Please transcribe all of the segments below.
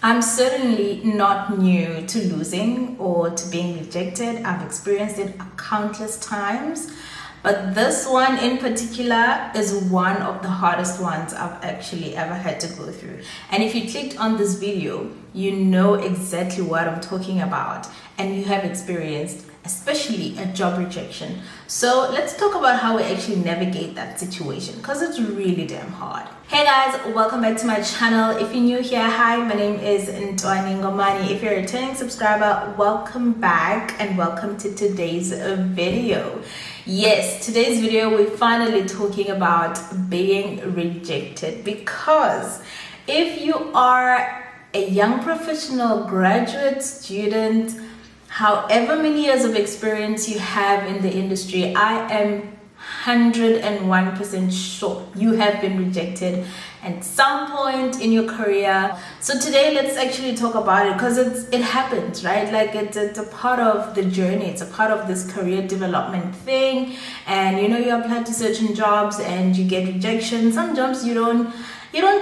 I'm certainly not new to losing or to being rejected. I've experienced it countless times. But this one in particular is one of the hardest ones I've actually ever had to go through. And if you clicked on this video, you know exactly what I'm talking about and you have experienced, especially a job rejection. So let's talk about how we actually navigate that situation because it's really damn hard. Hey guys, welcome back to my channel. If you're new here, hi, my name is Ntwaniengomane. If you're a returning subscriber, welcome back and welcome to today's video. Yes, today's video we're finally talking about being rejected, because if you are a young professional, graduate, student, however many years of experience you have in the industry, I am 101% sure you have been rejected at some point in your career. So today let's actually talk about it, because it happens, right? Like it's a part of the journey, it's a part of this career development thing. And you apply to certain jobs and you get rejection. Some jobs you don't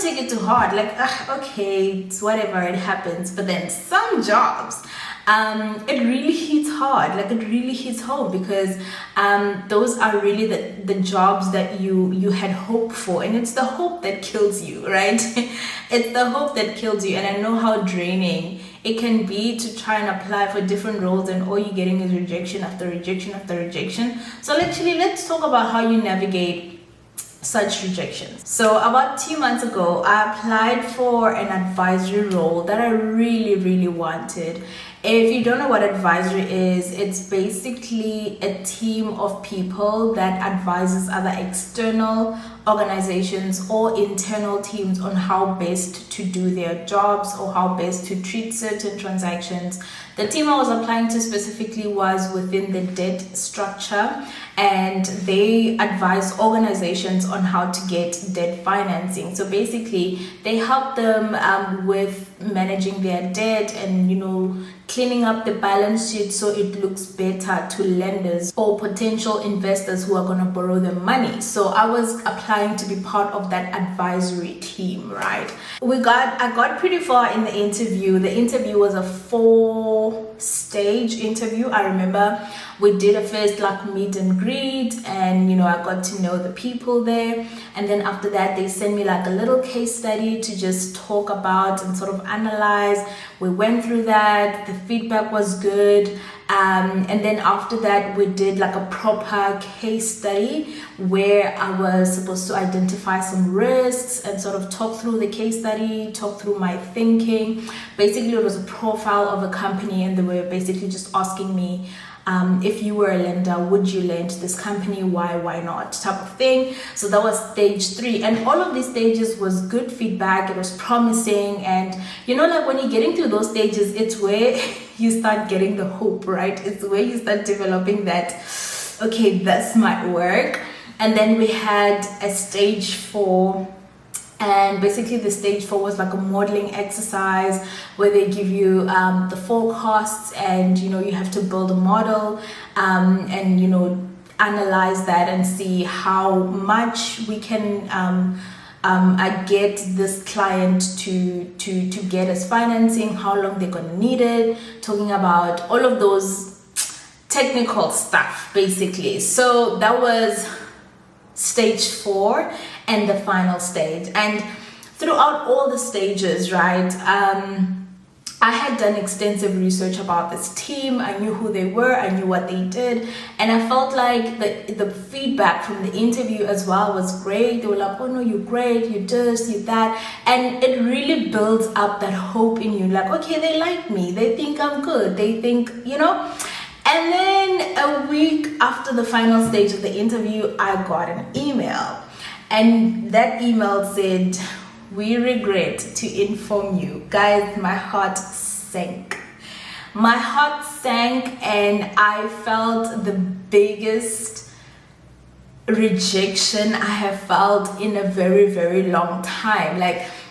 take it too hard, like okay, it's whatever, it happens. But then some jobs, it really hits hard, like it really hits home, because those are really the jobs that you had hoped for, and it's the hope that kills you, right? It's the hope that kills you. And I know how draining it can be to try and apply for different roles and all you're getting is rejection after rejection after rejection. So actually, let's talk about how you navigate such rejections. So about 2 months ago, I applied for an advisory role that I really wanted. If you don't know what advisory is, it's basically a team of people that advises other external organizations or internal teams on how best to do their jobs or how best to treat certain transactions. The team I was applying to specifically was within the debt structure, and they advise organizations on how to get debt financing. So basically, they help them with managing their debt and cleaning up the balance sheet so it looks better to lenders or potential investors who are going to borrow them money. So I was applying to be part of that advisory team, right? I got pretty far in the interview. The interview was a 4-stage interview. I remember we did a first meet and greet, and I got to know the people there. And then after that, they sent me a little case study to just talk about and sort of analyze. We went through that. The feedback was good. And then after that, we did a proper case study where I was supposed to identify some risks and sort of talk through the case study, talk through my thinking. Basically, it was a profile of a company, and they were basically just asking me, if you were a lender, would you lend to this company? Why not? Type of thing. So that was stage 3. And all of these stages was good feedback. It was promising. And when you're getting through those stages, it's where you start getting the hope, right? It's where you start developing that, okay, this might work. And then we had a stage 4. And basically the stage 4 was a modeling exercise where they give you the forecasts, and you have to build a model and analyze that and see how much we can get this client to get us financing, how long they're going to need it, talking about all of those technical stuff basically. So that was stage 4 and the final stage. And throughout all the stages, right, I had done extensive research about this team. I knew who they were, I knew what they did, and I felt like the feedback from the interview as well was great. They were like, oh no, you're great, you this, you that, and it really builds up that hope in you, like, okay, they like me, they think I'm good, they think, And then a week after the final stage of the interview, I got an email. And that email said, we regret to inform you. Guys, my heart sank. My heart sank, and I felt the biggest rejection I have felt in a very long time.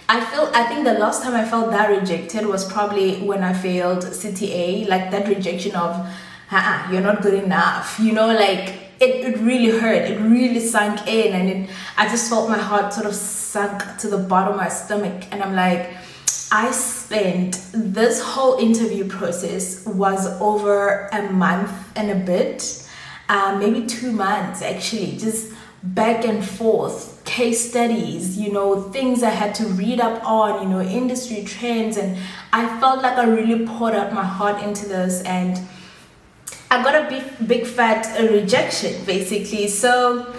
I think the last time I felt that rejected was probably when I failed CTA, that rejection of, you're not good enough, it really hurt, it really sunk in, and I just felt my heart sort of sunk to the bottom of my stomach, and I'm like, I spent this whole interview process was over a month and a bit, maybe 2 months actually, just back and forth, case studies, things I had to read up on, industry trends, and I felt like I really poured out my heart into this, and I got a big fat rejection basically. So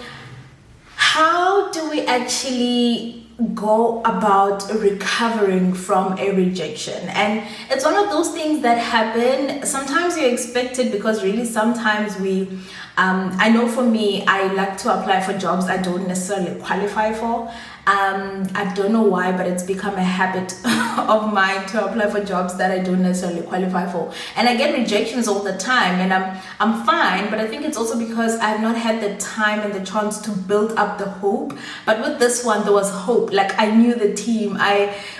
how do we actually go about recovering from a rejection? And it's one of those things that happen. Sometimes you expect it, because really sometimes we I know for me, I like to apply for jobs I don't necessarily qualify for. I don't know why, but it's become a habit of mine to apply for jobs that I don't necessarily qualify for, and I get rejections all the time, and I'm fine. But I think it's also because I've not had the time and the chance to build up the hope. But with this one, there was hope. Like, I knew the team,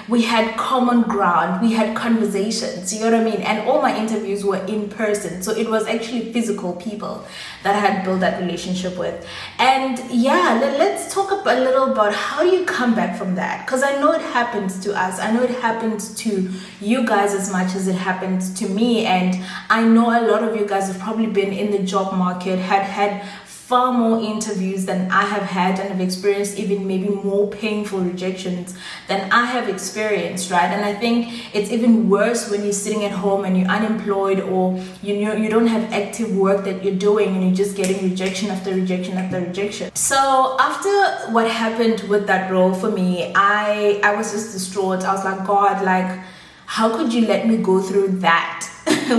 we had common ground, we had conversations, you know what I mean? And all my interviews were in person, so it was actually physical people that I had built that relationship with. And yeah, let's talk a little about how do you come back from that, because I know it happens to us. I know it happens to you guys as much as it happens to me, and I know a lot of you guys have probably been in the job market, had far more interviews than I have had, and have experienced even maybe more painful rejections than I have experienced, right? And I think it's even worse when you're sitting at home and you're unemployed, or you don't have active work that you're doing, and you're just getting rejection after rejection after rejection. So after what happened with that role for me, I was just distraught. I was like, God, like, how could you let me go through that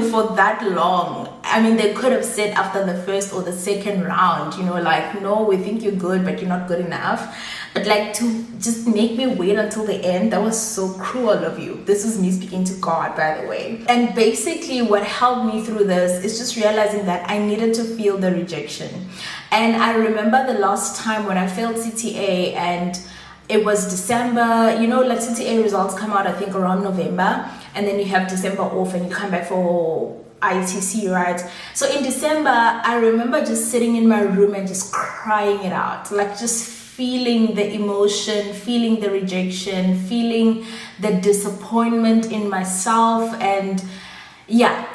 for that long? I mean, they could have said after the first or the second round, like, no, we think you're good, but you're not good enough. But like, to just make me wait until the end, that was so cruel of you. This was me speaking to God, by the way. And basically what helped me through this is just realizing that I needed to feel the rejection. And I remember the last time when I failed CTA, and it was December, like CTA results come out, I think, around November, and then you have December off and you come back for ITC, right? So in December, I remember just sitting in my room and just crying it out, like just feeling the emotion, feeling the rejection, feeling the disappointment in myself. And yeah,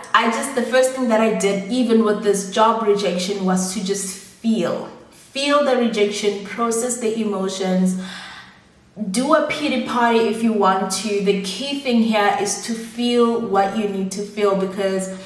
the first thing that I did, even with this job rejection, was to just feel the rejection, process the emotions. Do a pity party if you want to. The key thing here is to feel what you need to feel, because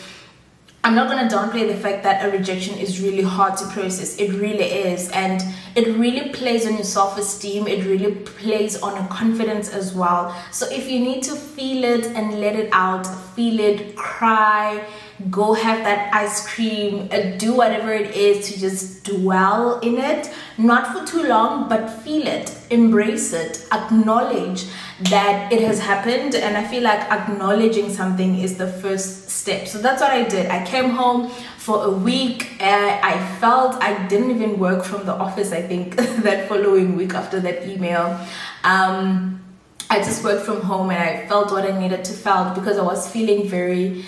I'm not going to downplay the fact that a rejection is really hard to process. It really is. And it really plays on your self-esteem. It really plays on your confidence as well. So if you need to feel it and let it out, feel it, cry, go have that ice cream, do whatever it is to just dwell in it, not for too long, but feel it, embrace it, acknowledge that it has happened. And I feel like acknowledging something is the first step. So that's what I did. I came home for a week. I felt I didn't even work from the office, I think, that following week after that email. I just worked from home, and I felt what I needed to feel, because I was feeling very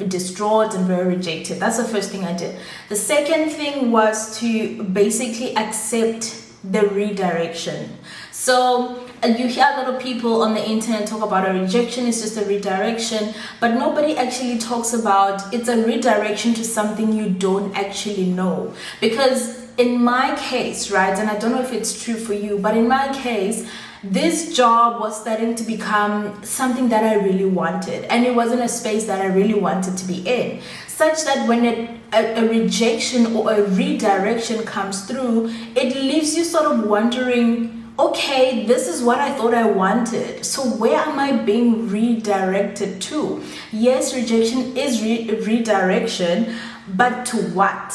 distraught and very rejected. That's the first thing I did. The second thing was to basically accept the redirection. So you hear a lot of people on the internet talk about a rejection is just a redirection, but nobody actually talks about it's a redirection to something you don't actually know. Because in my case, right, and I don't know if it's true for you, but in my case, this job was starting to become something that I really wanted, and it wasn't a space that I really wanted to be in, such that when a rejection or a redirection comes through, it leaves you sort of wondering, okay, this is what I thought I wanted, so where am I being redirected to? Yes, rejection is redirection, but to what,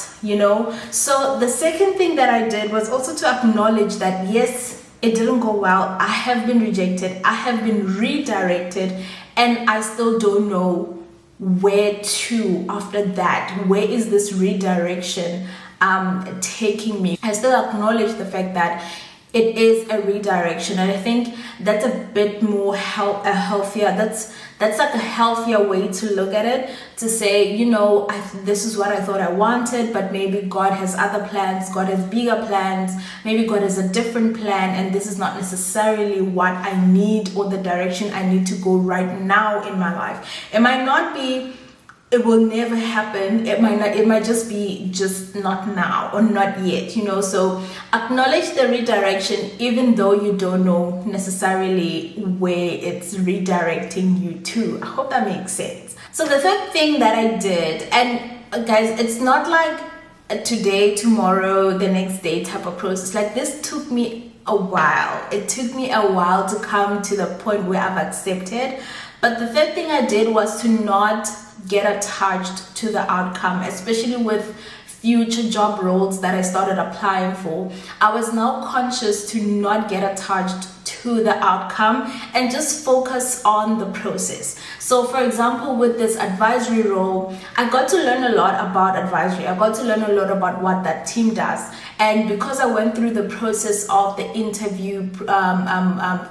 So the second thing that I did was also to acknowledge that, yes, it didn't go well. I have been rejected. I have been redirected, and I still don't know where to after that. Where is this redirection taking me? I still acknowledge the fact that it is a redirection. And I think that's a bit more healthier. That's like a healthier way to look at it, to say, this is what I thought I wanted, but maybe God has other plans, God has bigger plans, maybe God has a different plan, and this is not necessarily what I need or the direction I need to go right now in my life. It might not be, it will never happen. It might just be not now or not yet, so acknowledge the redirection, even though you don't know necessarily where it's redirecting you to. I hope that makes sense. So the third thing that I did, and guys, it's not like a today, tomorrow, the next day type of process. Like, this took me a while. It took me a while to come to the point where I've accepted. But the third thing I did was to not get attached to the outcome, especially with future job roles that I started applying for. I was now conscious to not get attached to the outcome and just focus on the process. So for example, with this advisory role, I got to learn a lot about advisory. I got to learn a lot about what that team does. And because I went through the process of the interview,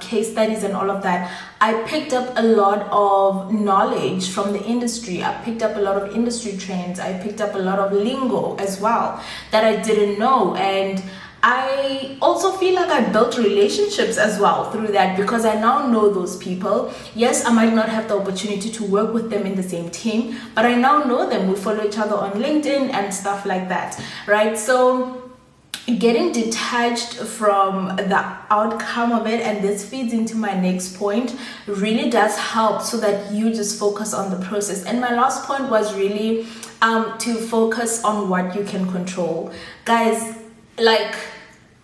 case studies and all of that, I picked up a lot of knowledge from the industry. I picked up a lot of industry trends. I picked up a lot of lingo as well that I didn't know. And I also feel like I built relationships as well through that, because I now know those people. Yes, I might not have the opportunity to work with them in the same team, but I now know them. We follow each other on LinkedIn and stuff like that, right? So getting detached from the outcome of it, and this feeds into my next point, really does help, so that you just focus on the process. And my last point was really to focus on what you can control. Guys, like,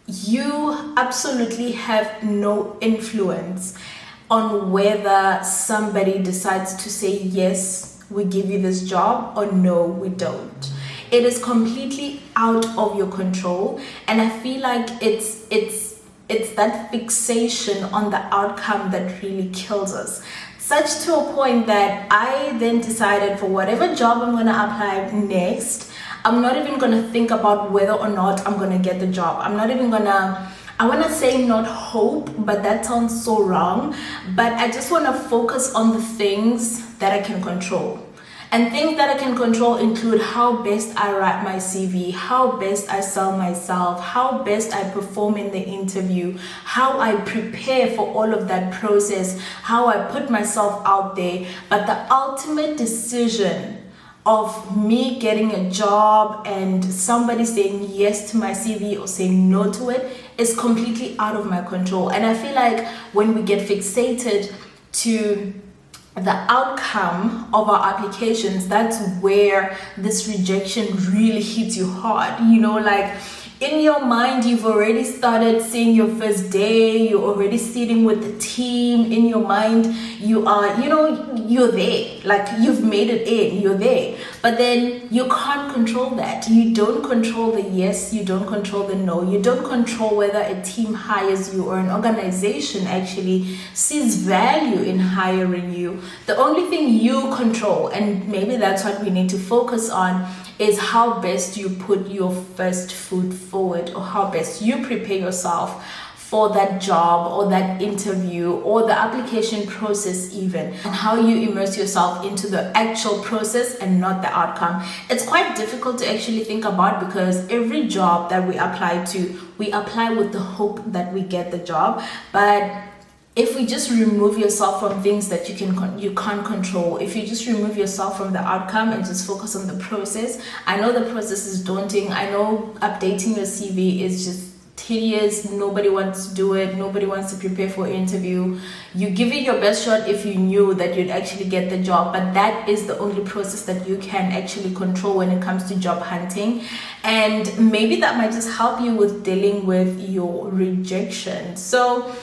you absolutely have no influence on whether somebody decides to say, yes, we give you this job, or no, we don't. It is completely out of your control. And I feel like it's that fixation on the outcome that really kills us. Such to a point that I then decided, for whatever job I'm going to apply next, I'm not even going to think about whether or not I'm going to get the job. I'm not even going to, I want to say not hope, but that sounds so wrong. But I just want to focus on the things that I can control. And things that I can control include how best I write my CV, how best I sell myself, how best I perform in the interview, how I prepare for all of that process, how I put myself out there. But the ultimate decision of me getting a job and somebody saying yes to my CV or saying no to it is completely out of my control. And I feel like when we get fixated to the outcome of our applications, that's where this rejection really hits you hard. Like, in your mind, you've already started seeing your first day, you're already sitting with the team. In your mind, you are, you're there, like, you've made it in, you're there. But then you can't control that. You don't control the yes, you don't control the no, you don't control whether a team hires you or an organization actually sees value in hiring you. The only thing you control, and maybe that's what we need to focus on, is how best you put your first foot forward, or how best you prepare yourself for that job or that interview or the application process even, and how you immerse yourself into the actual process and not the outcome. It's quite difficult to actually think about, because every job that we apply to, we apply with the hope that we get the job. But if we just remove yourself from things that you can't control, if you just remove yourself from the outcome and just focus on the process, I know the process is daunting. I know updating your CV is just tedious. Nobody wants to do it. Nobody wants to prepare for an interview. You give it your best shot if you knew that you'd actually get the job, but that is the only process that you can actually control when it comes to job hunting. And maybe that might just help you with dealing with your rejection. So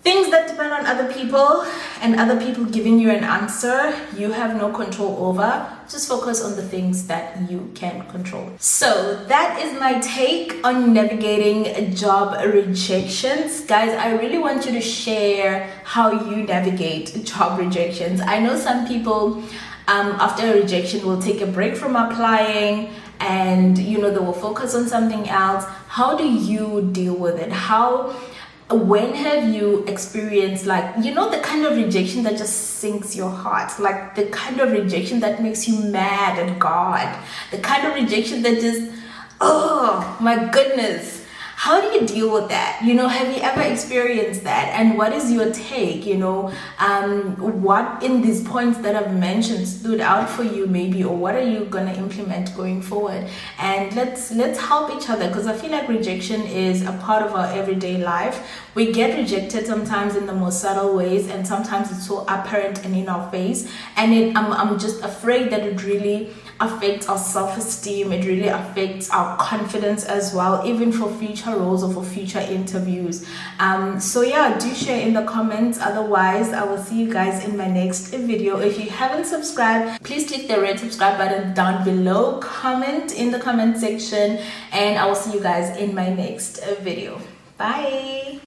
things that depend on other people and other people giving you an answer, you have no control over. Just focus on the things that you can control. So that is my take on navigating job rejections. Guys, I really want you to share how you navigate job rejections. I know some people after a rejection will take a break from applying and they will focus on something else. How do you deal with it? When have you experienced, like, the kind of rejection that just sinks your heart, like the kind of rejection that makes you mad at God, the kind of rejection that just, oh my goodness, how do you deal with that? Have you ever experienced that? And what is your take? What in these points that I've mentioned stood out for you maybe, or what are you going to implement going forward? And let's help each other, because I feel like rejection is a part of our everyday life. We get rejected sometimes in the most subtle ways, and sometimes it's so apparent and in our face. And I'm just afraid that it really affects our self-esteem. It really affects our confidence as well, even for future roles or for future interviews. So yeah, do share in the comments. Otherwise, I will see you guys in my next video. If you haven't subscribed, please click the red subscribe button down below, comment in the comment section, and I will see you guys in my next video. Bye.